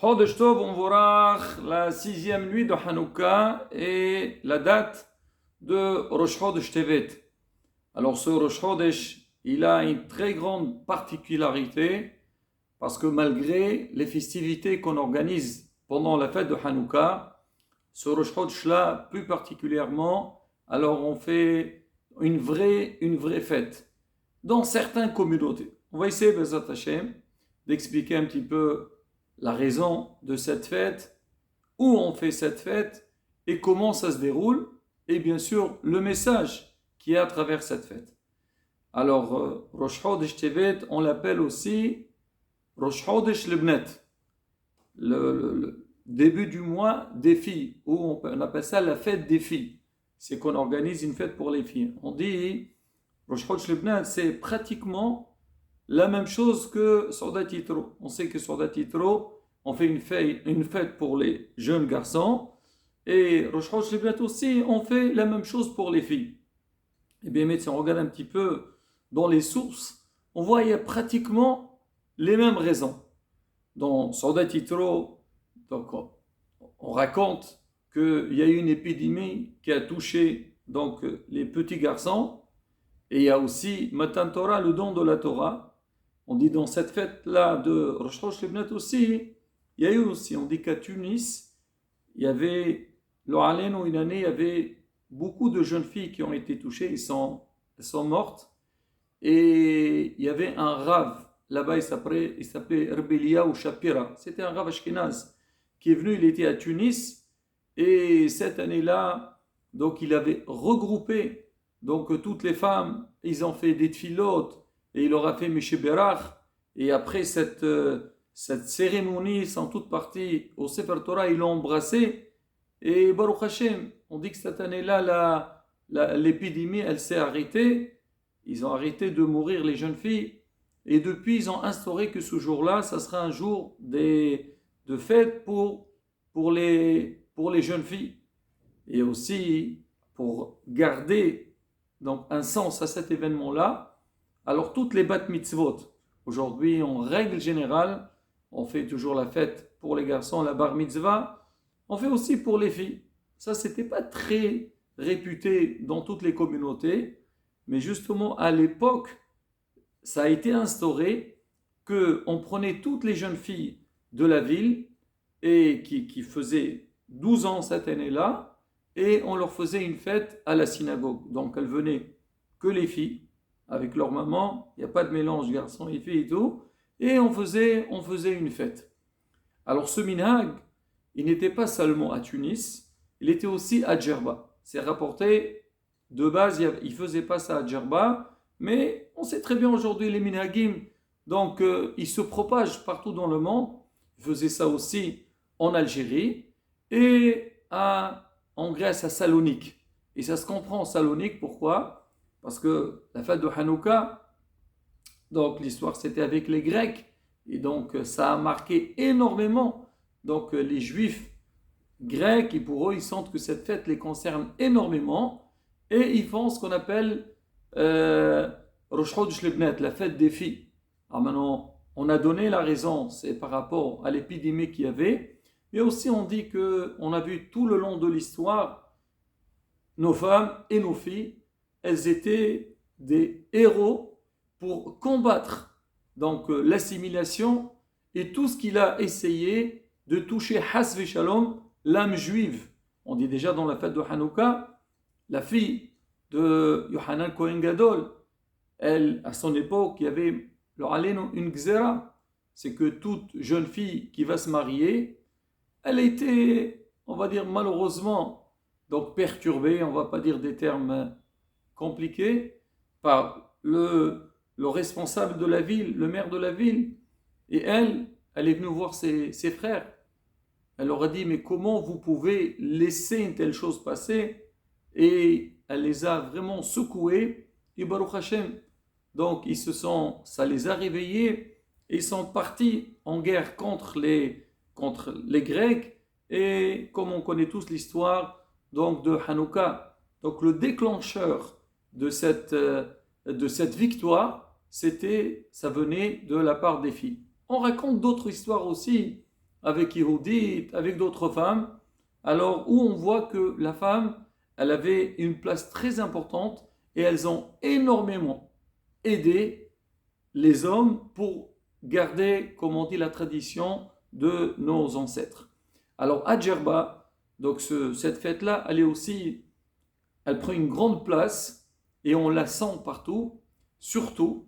Chodesh Tov, on verra la 6e nuit de Hanouka et la date de Rosh Chodesh Tevet. Alors ce Rosh Chodesh, il a une très grande particularité parce que malgré les festivités qu'on organise pendant la fête de Hanouka, ce Rosh Chodesh-là, plus particulièrement, alors on fait une vraie fête dans certaines communautés. On va essayer, Bezat Hashem, d'expliquer un petit peu la raison de cette fête, où on fait cette fête et comment ça se déroule, et bien sûr le message qui est à travers cette fête. Alors, Rosh Chodesh Tevet, on l'appelle aussi Rosh Chodesh Lebnet, le début du mois des filles, ou on appelle ça la fête des filles. C'est qu'on organise une fête pour les filles. On dit Rosh Chodesh Lebnet, c'est pratiquement la même chose que Soudat Yitro. On sait que Soudat Yitro, on fait une fête pour les jeunes garçons. Et Rosh Chodesh Lebnet aussi, on fait la même chose pour les filles. Et bien, mais si on regarde un petit peu dans les sources, on voit qu'il y a pratiquement les mêmes raisons. Dans Soudat Yitro, donc on raconte qu'il y a eu une épidémie qui a touché donc, les petits garçons. Et il y a aussi Matan Torah, le don de la Torah. On dit dans cette fête-là de Rosh Chodesh Lebnet aussi, il y a eu aussi, on dit qu'à Tunis, il y avait, une année, il y avait beaucoup de jeunes filles qui ont été touchées, elles sont mortes. Et il y avait un rave, là-bas il s'appelait Erbelia ou Shapira. C'était un rave ashkénaze qui est venu, il était à Tunis. Et cette année-là, donc il avait regroupé donc toutes les femmes, ils ont fait des tfilotes, et il leur a fait Mishéberach. Et après cette cérémonie, ils sont toutes parties au Sefer Torah, ils l'ont embrassé. Et Baruch Hashem, on dit que cette année-là, l'épidémie, elle s'est arrêtée. Ils ont arrêté de mourir les jeunes filles. Et depuis, ils ont instauré que ce jour-là, ça sera un jour de fête pour les jeunes filles. Et aussi, pour garder donc, un sens à cet événement-là, alors toutes les bat mitzvot, aujourd'hui en règle générale, on fait toujours la fête pour les garçons, la bar mitzvah, on fait aussi pour les filles. Ça, c'était pas très réputé dans toutes les communautés, mais justement à l'époque, ça a été instauré qu'on prenait toutes les jeunes filles de la ville et qui faisaient 12 ans cette année-là, et on leur faisait une fête à la synagogue. Donc elles venaient que les filles, avec leur maman, il n'y a pas de mélange garçons et filles et tout, et on faisait une fête. Alors ce minhag, il n'était pas seulement à Tunis, il était aussi à Djerba. C'est rapporté, de base, il ne faisait pas ça à Djerba, mais on sait très bien aujourd'hui les minhagim, donc ils se propagent partout dans le monde. Il faisait ça aussi en Algérie et en Grèce, à Salonique. Et ça se comprend en Salonique, pourquoi ? Parce que la fête de Hanouka, donc l'histoire c'était avec les Grecs, et donc ça a marqué énormément donc les Juifs grecs, et pour eux ils sentent que cette fête les concerne énormément, et ils font ce qu'on appelle Rosh Chodesh Lebnet, la fête des filles. Alors maintenant, on a donné la raison, c'est par rapport à l'épidémie qu'il y avait, mais aussi on dit qu'on a vu tout le long de l'histoire, nos femmes et nos filles, elles étaient des héros pour combattre donc l'assimilation et tout ce qu'il a essayé de toucher Hasve Shalom, l'âme juive. On dit déjà dans la fête de Hanouka, la fille de Yohanan Kohen Gadol, elle, à son époque, il y avait une gzera, c'est que toute jeune fille qui va se marier, elle a été, on va dire malheureusement, donc perturbée, on ne va pas dire des termes compliqué par le responsable de la ville, le maire de la ville. Et elle est venue voir ses frères. Elle leur a dit, mais comment vous pouvez laisser une telle chose passer ? Et elle les a vraiment secoués. Et Baruch Hashem, donc ça les a réveillés et ils sont partis en guerre contre les Grecs. Et comme on connaît tous l'histoire donc de Hanouka, donc le déclencheur de cette victoire, ça venait de la part des filles. On raconte d'autres histoires aussi, avec Yehudit, avec d'autres femmes, alors où on voit que la femme, elle avait une place très importante et elles ont énormément aidé les hommes pour garder, comme on dit, la tradition de nos ancêtres. Alors, à Djerba, donc cette fête-là, elle est aussi, elle prend une grande place et on la sent partout, surtout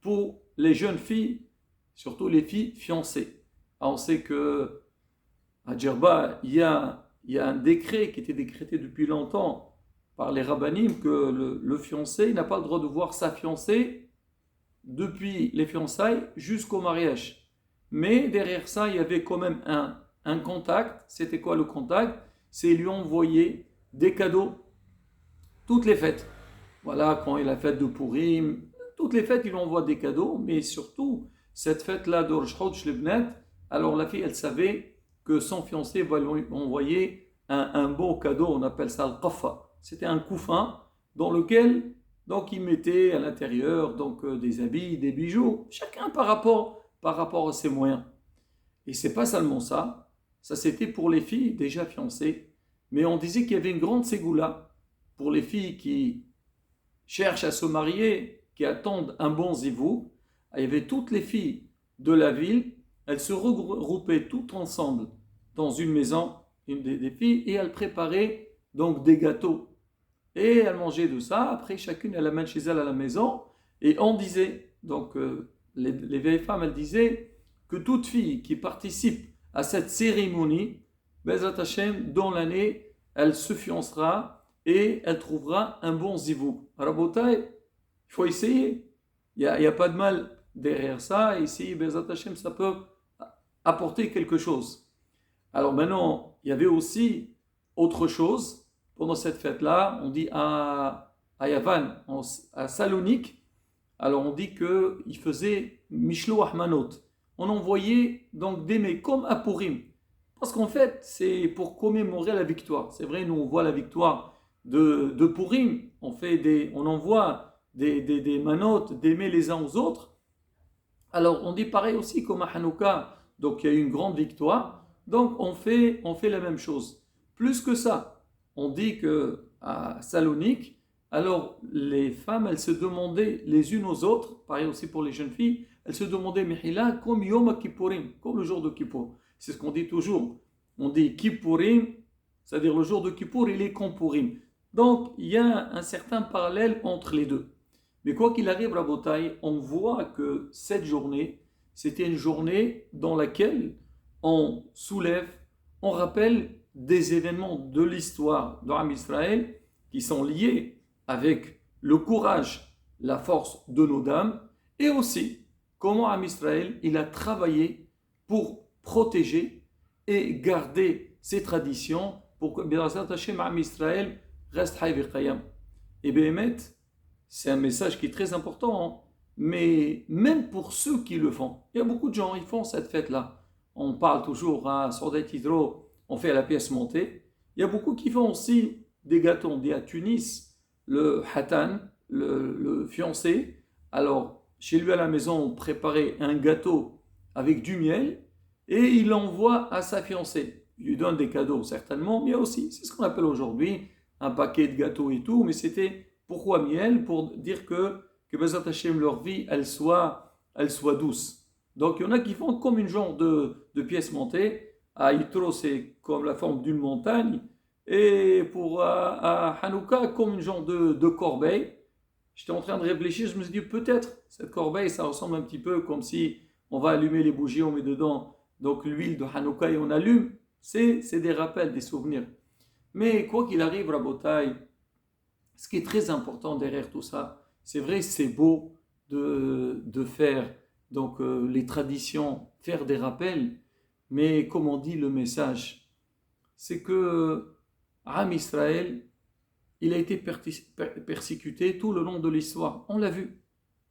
pour les jeunes filles, surtout les filles fiancées. Alors, on sait que à Djerba, il y a un décret qui était décrété depuis longtemps par les rabbinim que le fiancé n'a pas le droit de voir sa fiancée depuis les fiançailles jusqu'au mariage. Mais derrière ça, il y avait quand même un contact. C'était quoi le contact? C'est lui envoyer des cadeaux toutes les fêtes. Voilà, quand il y a la fête de Purim, toutes les fêtes, il envoie des cadeaux, mais surtout, cette fête-là de Rosh Chodesh Lebnet, alors la fille, elle savait que son fiancé va lui envoyer un beau cadeau, on appelle ça le qafa. C'était un couffin dans lequel donc il mettait à l'intérieur donc des habits, des bijoux, chacun par rapport à ses moyens. Et c'est pas seulement ça, ça c'était pour les filles déjà fiancées, mais on disait qu'il y avait une grande ségoula pour les filles qui cherchent à se marier, qui attendent un bon zivou. Il y avait toutes les filles de la ville, elles se regroupaient toutes ensemble dans une maison, une des filles, et elles préparaient donc des gâteaux. Et elles mangeaient de ça, après chacune elle amène chez elle à la maison, et on disait, donc les vieilles femmes elles disaient que toute fille qui participe à cette cérémonie, Bezat Hashem, dans l'année, elle se fiancera et elle trouvera un bon zivou. Rabotai, il faut essayer. Il n'y a pas de mal derrière ça. Et ici, Bezat Hashem, ça peut apporter quelque chose. Alors maintenant, il y avait aussi autre chose. Pendant cette fête-là, on dit à Yavan, à Salonique, alors on dit qu'il faisait Mishlo Ahmanot. On envoyait donc des mets comme à Purim. Parce qu'en fait, c'est pour commémorer la victoire. C'est vrai, nous on voit la victoire de Purim. On envoie des manotes, des mets les uns aux autres. Alors on dit pareil aussi comme à Hanouka. Donc il y a eu une grande victoire. Donc on fait la même chose. Plus que ça, on dit qu'à Salonique, alors les femmes, elles se demandaient les unes aux autres, pareil aussi pour les jeunes filles, elles se demandaient Mehila comme Yom Kippourim, comme le jour de Kippour. C'est ce qu'on dit toujours. On dit Kippourim, c'est-à-dire le jour de Kippour, il est comme Purim. Donc il y a un certain parallèle entre les deux. Mais quoi qu'il arrive, Rabotai, on voit que cette journée, c'était une journée dans laquelle on soulève, on rappelle des événements de l'histoire d'Am Israël qui sont liés avec le courage, la force de nos dames et aussi comment Am Israël il a travaillé pour protéger et garder ses traditions pour que B'ezrat Hashem Am Israël reste Hayy v'Qayam. Et Béhémet, c'est un message qui est très important, hein, mais même pour ceux qui le font, il y a beaucoup de gens, ils font cette fête-là. On parle toujours à Sordet Hydro, on fait la pièce montée. Il y a beaucoup qui font aussi des gâteaux. On dit à Tunis, le hatan, le fiancé. Alors, chez lui à la maison, on préparait un gâteau avec du miel et il l'envoie à sa fiancée. Il lui donne des cadeaux, certainement, mais aussi, c'est ce qu'on appelle aujourd'hui un paquet de gâteaux et tout, mais c'était pourquoi miel? Pour dire que Bezat Hashem, leur vie, elle soit douce. Donc, il y en a qui font comme une genre de pièce montée. À Yitro, c'est comme la forme d'une montagne. Et pour à Hanouka, comme une genre de corbeille. J'étais en train de réfléchir, je me suis dit peut-être cette corbeille, ça ressemble un petit peu comme si on va allumer les bougies, on met dedans donc l'huile de Hanouka et on allume. C'est des rappels, des souvenirs. Mais quoi qu'il arrive, Rabotai, ce qui est très important derrière tout ça, c'est vrai, c'est beau de faire donc les traditions, faire des rappels, mais comme on dit le message, c'est que Am Israël, il a été persécuté tout le long de l'histoire. On l'a vu.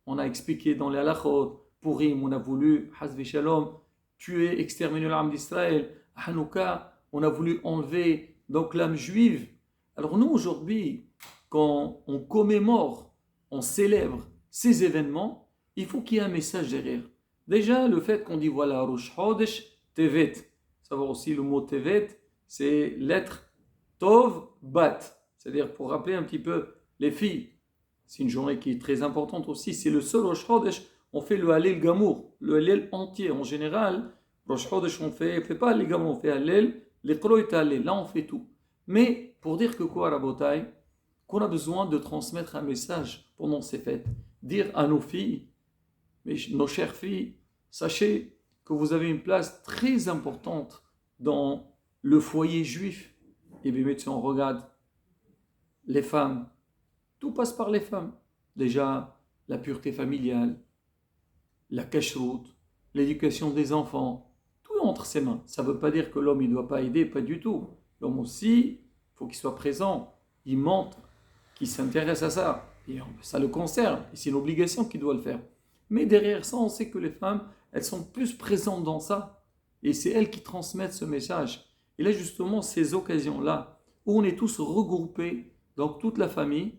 On a expliqué dans les halachot, Purim, on a voulu, Hazvi Shalom, tuer, exterminer l'âme d'Israël. À Hanouka, on a voulu enlever donc l'âme juive. Alors nous, aujourd'hui, quand on commémore, on célèbre ces événements, il faut qu'il y ait un message derrière. Déjà, le fait qu'on dit voilà, Rosh Chodesh Tevet. Savoir aussi le mot Tevet, c'est lettre Tov Bat. C'est-à-dire pour rappeler un petit peu les filles. C'est une journée qui est très importante aussi. C'est le seul Rosh Chodesh. On fait le Hallel Gamour, le Hallel entier. En général, Rosh Chodesh, on fait pas Hallel Gamour, on fait Hallel, les Kro et Hallel. Là, on fait tout. Mais pour dire que quoi, Rabotai, qu'on a besoin de transmettre un message pendant ces fêtes. Dire à nos filles, nos chères filles, sachez que vous avez une place très importante dans le foyer juif. Et bien, si on regarde les femmes, tout passe par les femmes. Déjà, la pureté familiale, la cacheroute, l'éducation des enfants, tout est entre ses mains. Ça ne veut pas dire que l'homme ne doit pas aider, pas du tout. L'homme aussi, il faut qu'il soit présent, il montre qu'il s'intéresse à ça. Et ça le concerne, et c'est une obligation qu'il doit le faire. Mais derrière ça, on sait que les femmes, elles sont plus présentes dans ça. Et c'est elles qui transmettent ce message. Et là, justement, ces occasions-là, où on est tous regroupés, donc toute la famille,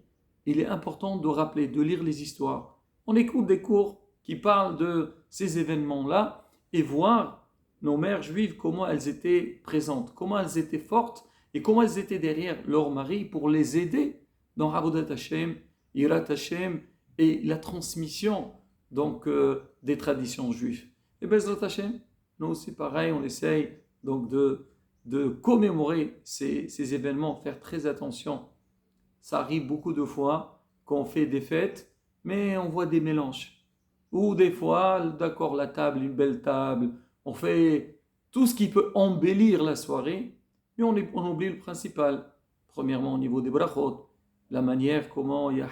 il est important de rappeler, de lire les histoires. On écoute des cours qui parlent de ces événements-là et voir nos mères juives, comment elles étaient présentes, comment elles étaient fortes et comment elles étaient derrière leur mari pour les aider dans Avodat Hashem, Irat Hashem et la transmission donc des traditions juives. Et Bezrat Hashem, nous aussi pareil, on essaye donc de commémorer ces événements, faire très attention. Ça arrive beaucoup de fois qu'on fait des fêtes, mais on voit des mélanges. Ou des fois, d'accord, la table, une belle table, on fait tout ce qui peut embellir la soirée, mais on oublie le principal. Premièrement, au niveau des brachot, la manière comment il y a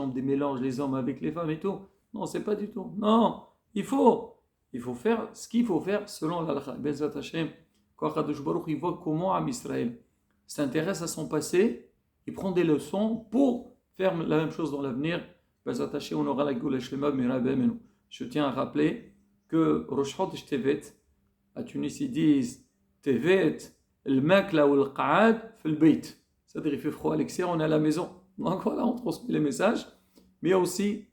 des mélanges, les hommes avec les femmes et tout. Non, c'est pas du tout. Non, il faut faire ce qu'il faut faire selon l'Allah. Bezat Hashem, il voit comment Am Israël s'intéresse à son passé, il prend des leçons pour faire la même chose dans l'avenir. Bezat Hashem, on aura la Goula Shlema, Mirabem. Je tiens à rappeler que Rosh Chodesh Tevet, à Tunis, ils disent Tevet, le makla ou le qa'ad, fait le beit. C'est-à-dire, il fait froid à l'extérieur, on est à la maison. Donc voilà, on transmet les messages. Mais il y a aussi,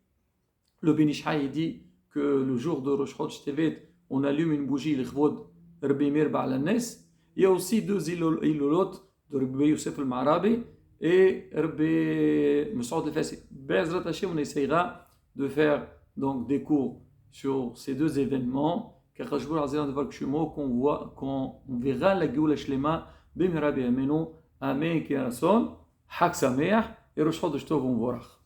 le Ben Ish Chai dit que le jour de Rosh Chodesh Tevet, on allume une bougie, l'Ichvod Rabbi Meir Ba'al Nes. Il y a aussi deux ilolot de Rabbi Youssef al-Ma'arabi et Rabbi Moussaoud al-Fassi. Be'ezrat Hashem, on essayera de faire donc des cours sur ces deux événements. Car qu'on verra la Géoula Shlema, Bimirabi Amenu, Amen, Kiarason, Hak Sameach, et Rosh Chodesh Tov Umvorach.